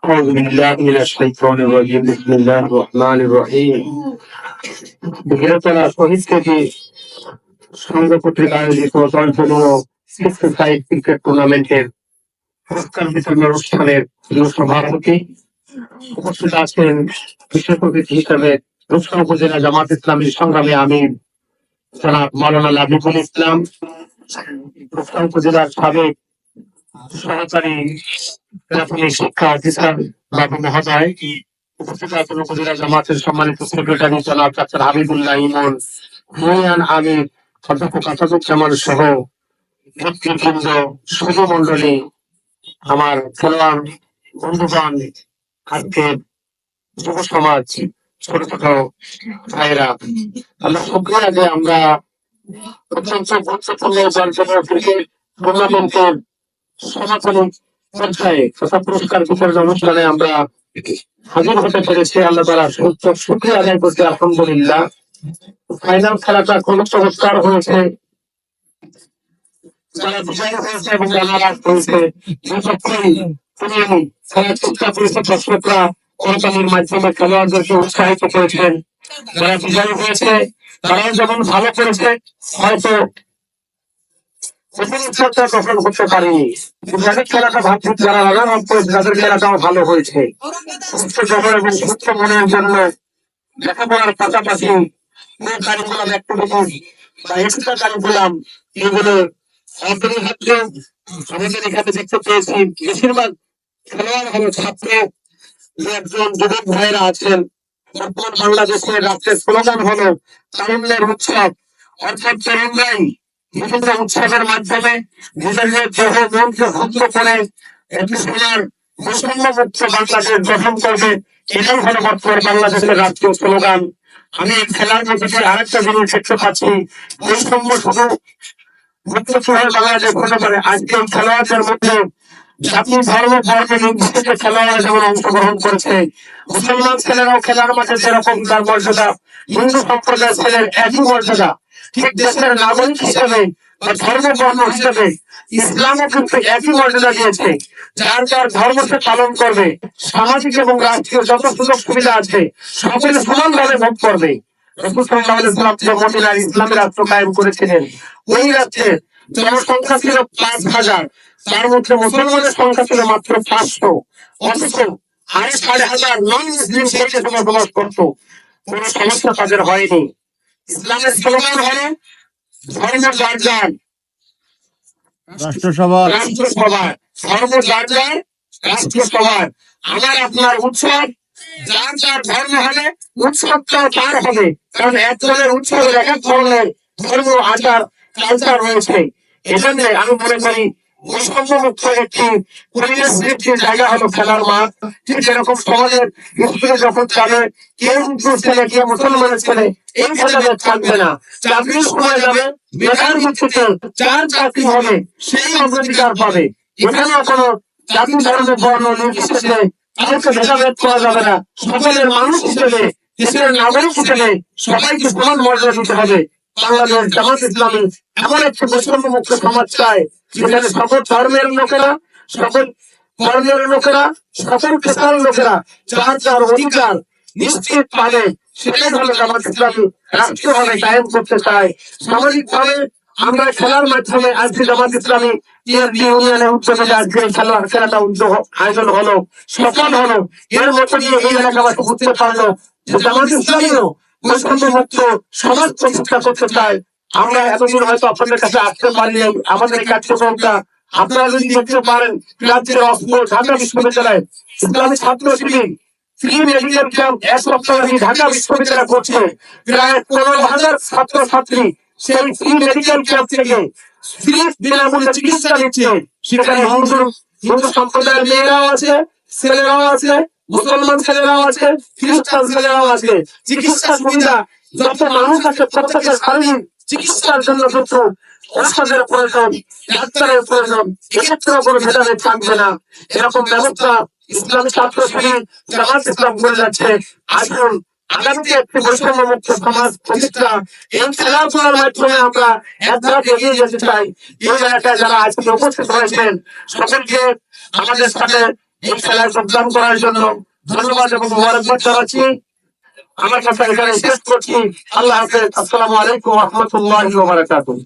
أعوذ بالله من الشيطان الرجيم بسم الله الرحمن الرحيم বৃহত্তর শহীদ থেকে সংঘ কর্তৃক আয়োজিত দলসমূহ সাইড ক্রিকেট টুর্নামেন্টের পুরস্কার বিতরণ অনুষ্ঠানের সভাপতি উপস্থিত আছেন বিশেষ অতিথি হিসেবে রূপসা উপজেলা জামাত ইসলামীর সংগ্রামী আমির জনাব মাওলানা লাবিবুল ইসলাম, রূপসা উপজেলার সাবেক সহকারী প্রাথমিক শিক্ষা অফিসার বাবু মহোদয়, উপস্থিত আছেন উপজেলা জামাতের সম্মানিত সেক্রেটারি জনাব ডাক্তার হাবিবুল্লাহ ইমন, ইউনিয়ন আমির অধ্যাপক আসাদুজ্জামান সহ নেতৃবৃন্দ, শুভমন্ডলী, আমার খেলোয়াড় বন্ধুগণ, আজকের যুব সমাজ, ছোট ছোট ভাইয়েরা, আমরা সবগুলোর আগে আমরা অত্যন্ত গুরুত্বপূর্ণ ক্রিকেট টুর্নামেন্টের সমাপনী পর্যায়ে তথা পুরস্কার বিতরণ অনুষ্ঠানে আমরা হাজির হতে পেরেছি। আল্লাহ তাআলা শুকরিয়া আদায় করতে আলহামদুলিল্লাহ। ফাইনাল খেলাটা খুব চমৎকার হয়েছে, যারা বিজয়ী হয়েছে এবং যারা রাত হয়েছে দুপক্ষই খেলার চেষ্টা করেছে। দর্শকরা করতালির মাধ্যমে খেলোয়াড়দেরকে উৎসাহিত করেছেন। যারা বিজয়ী হয়েছে তারাও যেমন ভালো করেছে, হয়তো দখল করতে পারেনি, যাদের খেলাটা ভাবছি যারা রানার আপ করেছে তাদের খেলাটাও ভালো হয়েছে। সুস্থ জগৎ এবং সুস্থ মনের জন্য লেখাপড়ার পাশাপাশি কারিকুলাম অ্যাক্টিভিটি বা এক্সট্রা কারিকুলাম এগুলো অপরিহার্য। আমাদের এখানে দেখতে পেয়েছি বেশিরভাগ খেলোয়াড় হলো ছাত্র, একজন যুবক ভাইয়েরা আছেন। বর্তমান বাংলাদেশের রাষ্ট্রের স্লোগান হলো তারুণ্যের উৎসব, অর্থাৎ তরুণরাই বিভিন্ন উৎসবের মাধ্যমে নিজেদের দেহ মনকে ভুক্ত করে একটি সোনার বৈষম্য মুক্ত বাংলাদেশ গঠন করবে, এটাই হলো বর্তমান বাংলাদেশের রাষ্ট্রীয় স্লোগান। আমি খেলার মধ্যে আরেকটা জিনিস দেখতে পাচ্ছি, বৈষম্য শুধু মুক্ত হয়ে বাংলাদেশ হতে পারে। আজকে খেলোয়াড়দের মধ্যে জাতি ধর্ম ধর্মের নির্বিশেষে খেলোয়াড়রা যেমন অংশগ্রহণ করেছে, মুসলমান ছেলেরাও খেলার মাঠে যেরকম তার মর্যাদা, হিন্দু সম্প্রদায়ের ছেলের একই মর্যাদা, ঠিক দেশের নাগরিক হিসেবে বা ধর্ম বর্ণ হিসেবে ইসলামও কিন্তু একই মর্যাদা দিয়েছে। যার যার ধর্ম সে পালন করবে, সামাজিক এবং রাষ্ট্রীয় যত সুযোগ সুবিধা আছে সকলে সমানভাবে ভোগ করবে। রাসূল সাল্লাল্লাহু আলাইহি ওয়াসাল্লাম যে মদিনায় ইসলামের রাষ্ট্র কায়েম করেছিলেন, ওই রাষ্ট্রে জনসংখ্যা ছিল 5,000, তার মধ্যে মুসলমানের সংখ্যা ছিল মাত্র 500, অথচ 5,500 নন মুসলিম দেশে বসবাস করতো, কোন সমস্যা তাদের হয়নি। ইসলামের স্লোগান হলো ধর্ম যার যার, রাষ্ট্রসভা ধর্ম যার যার, রাষ্ট্রসভা। আমার আপনার উৎসব যার যার ধর্ম হবে, উৎসবটাও তার হবে, কারণ এক ধরনের উৎসবের এক এক ধরনের ধর্ম আচার কালচার রয়েছে। এজন্য আমি মনে করি বৈষম্য মুক্ত একটি পরিবেশ সৃষ্টির জায়গা হলো খেলার মাঠ। ঠিক যেরকম সমাজের স্কুলে যখন যাবে কেউ হিন্দুর ছেলে কেউ মুসলমানের ছেলে এই ভেদাভেদ থাকবে না, চাকরির সময় যাবে বেকার ভিত্তিতে যার চাকরি হবে সেই অগ্রাধিকার পাবে। এখানেও কোনো জাতি ধর্ম বর্ণ নির্বিশেষে কাউকে ভেদাভেদ করা যাবে না। সকলের মানুষ হিসেবে, দেশের নাগরিক হিসেবে সবাইকে সমান মর্যাদা দিতে হবে। বাংলাদেশ জামাত ইসলামী এমন একটি বৈষম্য মুক্ত সমাজ চায় যেখানে সকল ধর্মের লোকেরা, সকল বর্ণের লোকেরা, সকল পেশার লোকেরা যার যার অধিকার নিশ্চিত পাবে। সেটাই হলো জামাত ইসলামী রাষ্ট্রীয়ভাবে কায়েম করতে চায়। সামাজিক ভাবে আমরা খেলার মাধ্যমে আজকে জামাত ইসলামী ইউনিয়নের উদ্যোগে আজকে খেলাটা আয়োজন হলো, সফল হলো। এর মধ্য দিয়ে এই এলাকাবাসী বুঝতে পারলো যে জামাত ইসলামীও বৈষম্য মুক্ত সমাজ প্রতিষ্ঠা করতে চায়। আমরা এতদিন হয়তো আপনাদের কাছে আসতে পারিনি, আমাদের এই কার্যক্রমটা আপনারা যদি দেখতে পারেন, রাজ্যের ঢাকা বিশ্ববিদ্যালয় ইসলামী ছাত্র শিবির ফ্রি মেডিকেল ক্যাম্প এক সপ্তাহ ঢাকা বিশ্ববিদ্যালয় করছে। প্রায় 15,000 ছাত্র ছাত্রী সেই ফ্রি মেডিকেল ক্যাম্প থেকে ফ্রি বিনামূল্যে চিকিৎসা নিচ্ছে। সেখানে হিন্দু সম্প্রদায়ের মেয়েরাও আছে, ছেলেরাও আছে, মুসলমান ছেলেরাও আছে, খ্রিস্টান ছেলেরাও আছে। চিকিৎসা সুবিধা যত মানুষ আছে প্রত্যেকের শারীরিক চিকিৎসার জন্য কিন্তু ঔষধের প্রয়োজন, ডাক্তারের প্রয়োজন, এক্ষেত্রেও কোনো ভেদাভেদ থাকবে না। এরকম ব্যবস্থা ইসলামী ছাত্র শিবির জামাত ইসলাম করে যাচ্ছে। আসুন আগামীতে একটি বৈষম্য মুক্ত সমাজ প্রতিষ্ঠা, এই খেলাধুলার মাধ্যমে আমরা এক ধাপ এগিয়ে যেতে চাই। এই এলাকায় যারা আজকে উপস্থিত হয়েছেন সকলকে আমাদের সাথে এই খেলায় যোগদান করার জন্য ধন্যবাদ এবং মোবারকবাদ জানাচ্ছি। আমার কথা এখানে শেষ করছি। আল্লাহ হাফেজ। আসসালামু আলাইকুম ওয়া রাহমাতুল্লাহি ওয়া বারাকাতুহু।